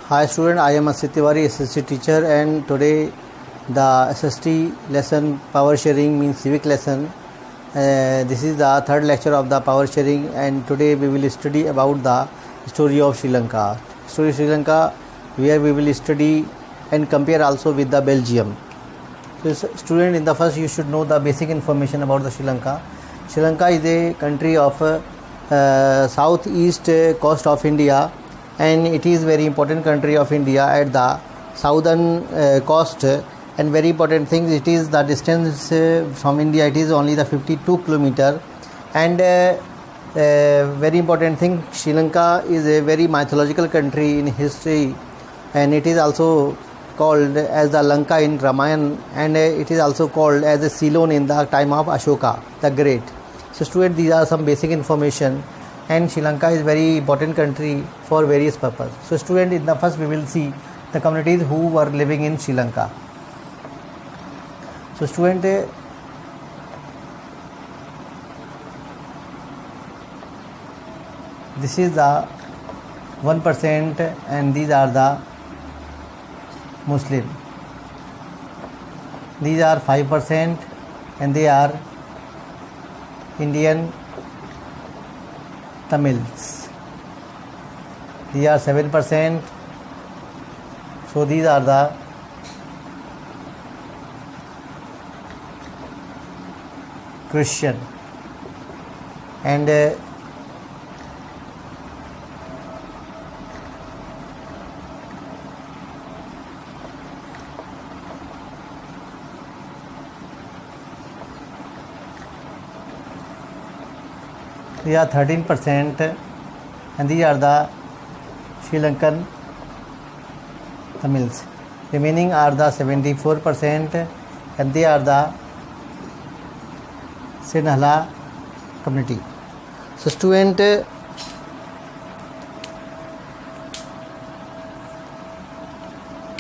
Hi student, I am Asit Tiwari, SST teacher, and today the SST lesson power sharing means civic lesson. This is the third lecture of the power sharing, and today we will study about the story of Sri Lanka. Story of Sri Lanka, where we will study and compare also with the Belgium. So student, in the first you should know the basic information about the Sri Lanka. Sri Lanka is a country of southeast coast of India, and it is very important country of India at the southern coast. And very important thing, it is the distance from India, it is only the 52 kilometer. And very important thing, Sri Lanka is a very mythological country in history, and it is also called as the Lanka in Ramayana, and it is also called as a Ceylon in the time of Ashoka the Great. So student, these are some basic information, and Sri Lanka is very important country for various purposes. So student, in the first we will see the communities who were living in Sri Lanka. So student, this is the 1%, and these are the Muslim. These are 5%, and they are Indian Tamils. These are 7%. So these are the Christian, and these are 13%, and these are the Sri Lankan Tamils. Remaining are the 74%, and they are the Sinhala community. So student,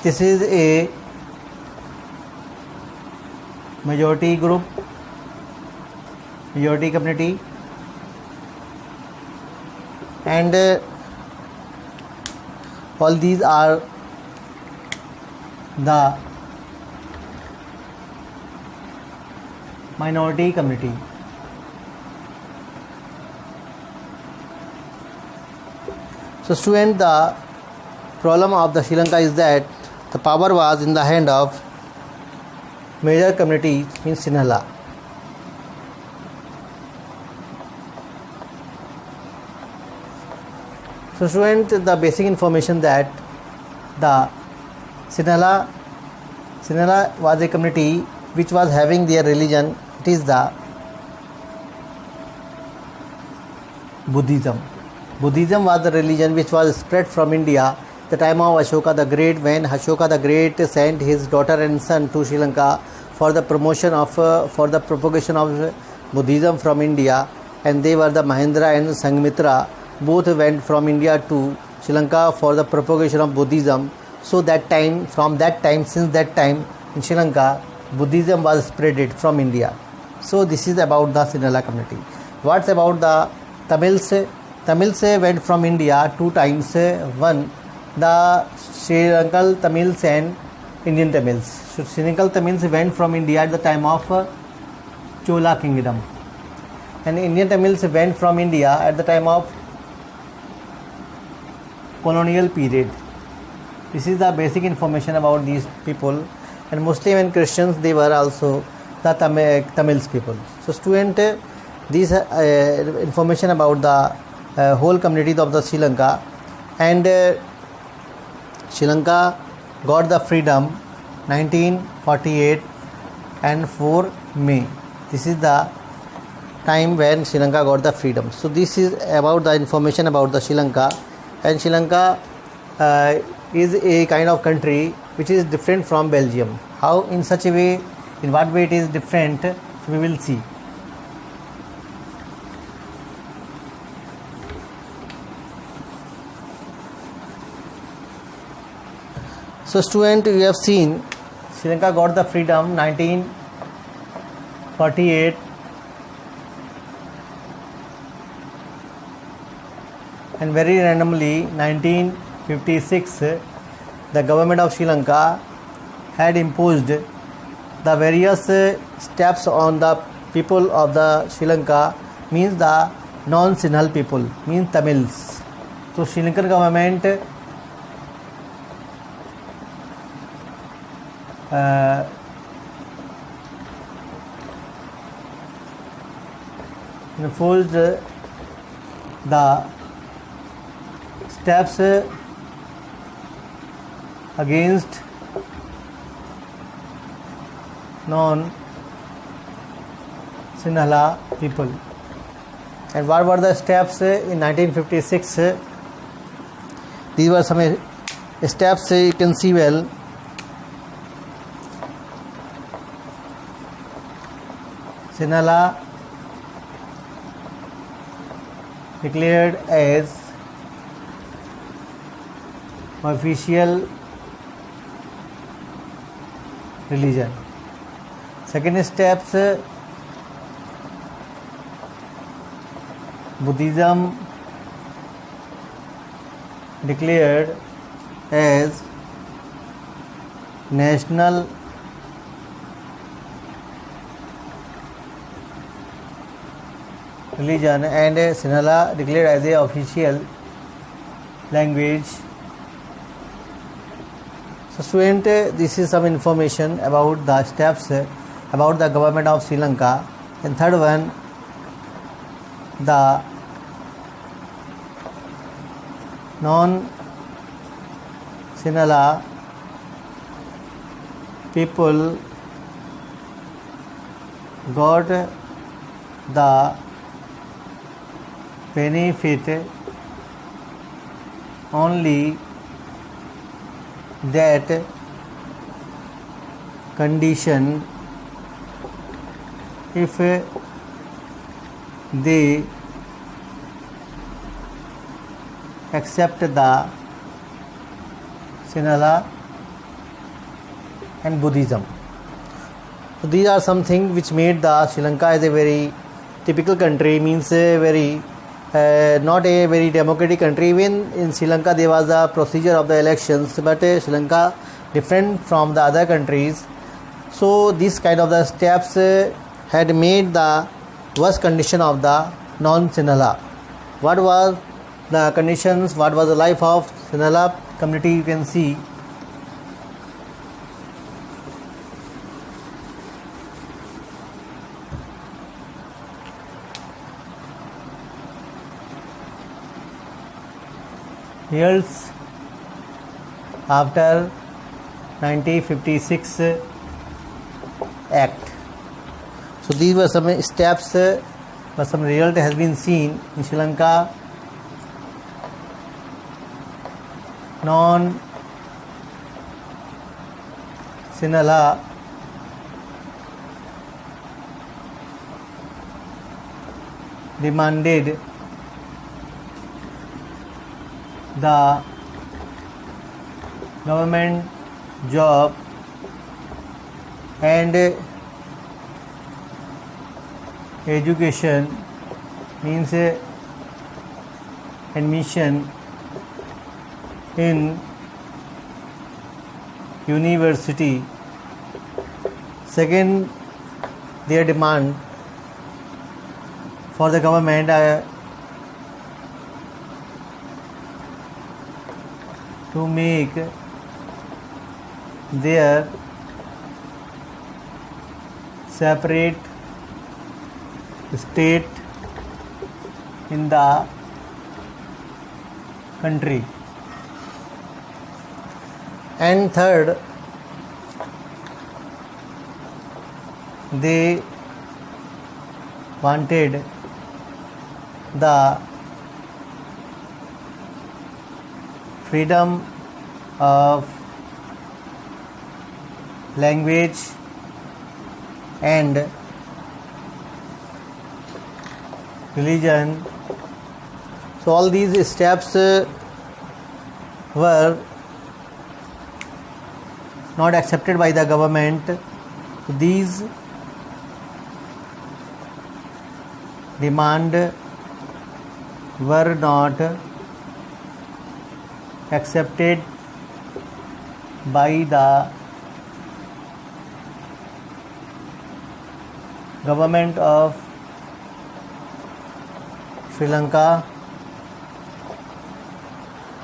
this is a majority group, majority community, and all these are the minority community. So student, the problem of the Sri Lanka is that the power was in the hand of major community, means Sinhala. So student, the basic information that the Sinhala was a community which was having their religion, it is the Buddhism. Buddhism was the religion which was spread from India the time of Ashoka the Great, when Ashoka the Great sent his daughter and son to Sri Lanka for the promotion of for the propagation of Buddhism from India, and they were the Mahendra and Sanghmitra. Both went from India to Sri Lanka for the propagation of Buddhism. So from that time, since that time in Sri Lanka, Buddhism was spreaded from India. So this is about the Sinhala community. What's about the Tamils? Tamils went from India two times. One, the Sri Lankan Tamils and Indian Tamils. So Sri Lankan Tamils went from India at the time of Chola Kingdom, and Indian Tamils went from India at the time of colonial period. This is the basic information about these people. And Muslim and Christians, they were also the Tamils people. So student, these information about the whole community of the Sri Lanka. And Sri Lanka got the freedom 1948 and 4 May. This is the time when Sri Lanka got the freedom. So this is about the information about the Sri Lanka. And Sri Lanka is a kind of country which is different from Belgium. How, in such a way, in what way it is different, we will see. So student, you have seen Sri Lanka got the freedom 1948 and very randomly 1956 the government of Sri Lanka had imposed the various steps on the people of the Sri Lanka, means the non-Sinhal people, means Tamils. So Sri Lankan government enforced the steps against non-Sinhala people. And what were the steps in 1956? These were some steps you can see well. Sinhala declared as official religion. Second steps, Buddhism declared as national religion, and Sinhala declared as a official language. So student, this is some information about the steps about the government of Sri Lanka. And third one, the non-Sinhala people got the benefit only that condition if they accept the Sinhala and Buddhism. So these are something which made the Sri Lanka as a very typical country, means a very not a very democratic country. Even in Sri Lanka there was a procedure of the elections, but Sri Lanka different from the other countries. So this kind of the steps had made the worst condition of the non-Sinhala. What was the conditions, what was the life of Sinhala community, you can see. Years after 1956 Act. So these were some steps, but some result has been seen in Sri Lanka. Non-Sinhala demanded the government job and education, means admission in university. Second, their demand for the government to make their separate state in the country. And third, they wanted the freedom of language and religion. So all these steps were not accepted by the government. These demand were not accepted by the government of Sri Lanka.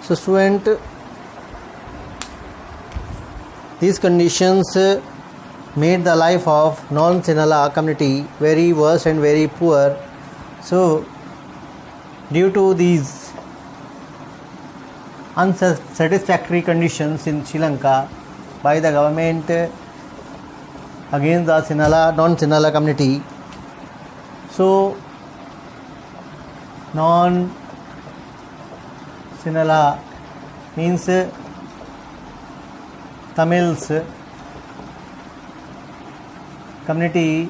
So student, these conditions made the life of non-Sinhala community very worse and very poor. So due to these unsatisfactory conditions in Sri Lanka by the government against the non-Sinhala community, so non-Sinhala means Tamils community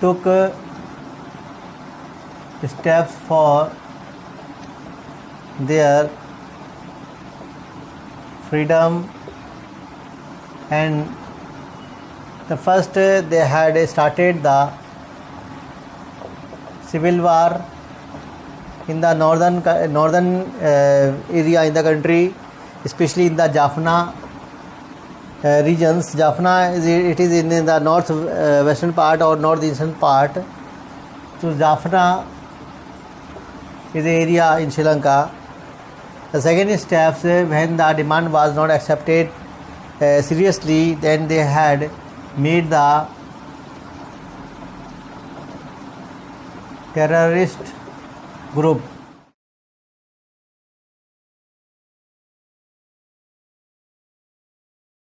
took steps for their freedom, and the first they had started the civil war in the northern area in the country, especially in the Jaffna regions. Jaffna it is in the north western part or northeastern part. So Jaffna is the area in Sri Lanka. The second steps, when the demand was not accepted seriously, then they had made the terrorist group